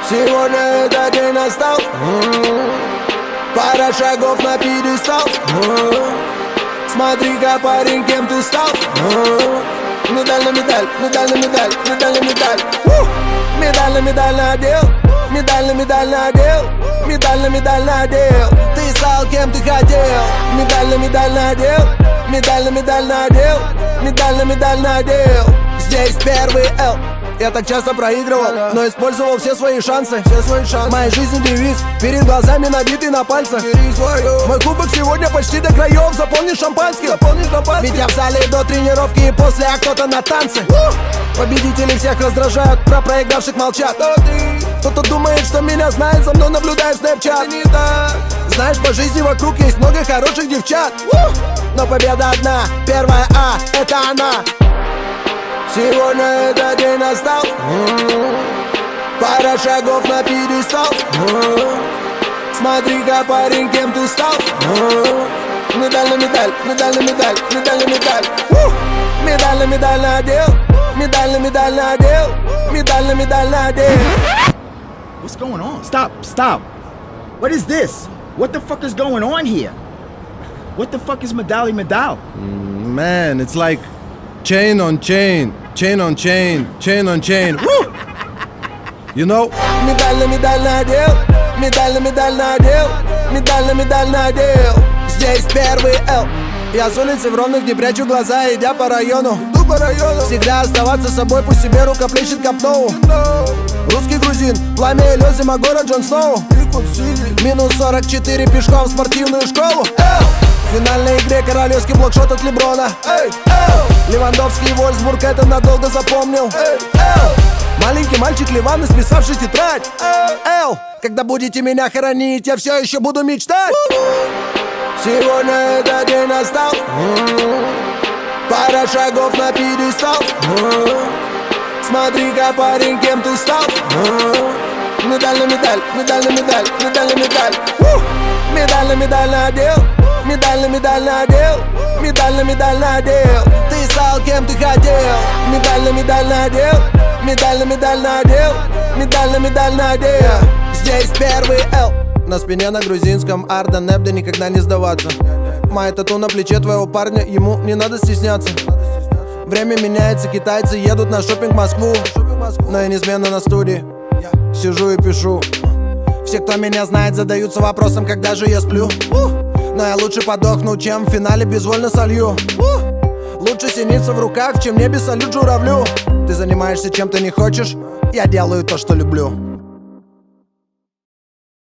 Сегодня этот день настал. Пара шагов на пьедестал. Смотри-ка, парень, кем ты стал. Медаль на медаль, медаль на медаль, медаль на медаль. Медаль на медаль надел, медаль на медаль надел, медаль на медаль надел. Ты стал кем ты хотел. Медаль на медаль надел, медаль на медаль надел, медаль на медаль надел. Здесь первый Л. Я так часто проигрывал, но использовал все свои шансы. В моей жизни девиз, перед глазами набитый на пальцах. Мой кубок сегодня почти до краев, заполни шампанским. Ведь я в зале до тренировки и после, а кто-то на танцы. Победители всех раздражают, про проигравших молчат. Кто-то думает, что меня знает, за мной наблюдает Снэпчат. Знаешь, по жизни вокруг есть много хороших девчат, но победа одна, первая А, это она. Сегодня этот день настал. Пара шагов на пьедестал. Смотри-ка, парень, кем ты стал. Медаль на медаль, медаль на медаль, медаль на медаль. Медаль на медаль надел, медаль на медаль надел, медаль на медаль надел. What's going on? Stop. What is this? What the fuck is going on here? What the fuck is medalli medal? Man, it's like chain on chain, chain on chain, chain on chain. Woo! You know? Медаль на медаль надел, медаль на медаль надел, медаль на медаль надел. Здесь первый Л. Я с улицы в Ровных не прячу глаза, идя по району. Всегда оставаться собой, пусть себе рука плещет копну. Русский грузин, пламя и лед, зима, город Джон Сноу. Минус 44 пешком в спортивную школу. В финальной игре королевский блокшот от Леброна. Левандовский и Вольсбург это надолго запомнил. Маленький мальчик Ливан, исписавший тетрадь. Когда будете меня хоронить, я все еще буду мечтать. Сегодня этот день настал. Пара шагов на пьедестал. Смотри-ка, парень, кем ты стал. Медаль на медаль, медаль на медаль, медаль на медаль. Медаль на медаль надел, медаль на медаль надел, медаль на медаль надел. Ты стал кем ты хотел. Медаль на медаль надел, медаль на медаль надел, медаль на медаль надел. Здесь первый Л. На спине на грузинском Арда Небда, никогда не сдаваться. Моя тату на плече твоего парня, ему не надо стесняться. Время меняется, китайцы едут на шопинг в Москву. Но я неизменно на студии сижу и пишу. Все, кто меня знает, задаются вопросом, когда же я сплю. Но я лучше подохну, чем в финале безвольно солью. Лучше синица в руках, чем небе салют журавлю. Ты занимаешься чем ты не хочешь, я делаю то, что люблю.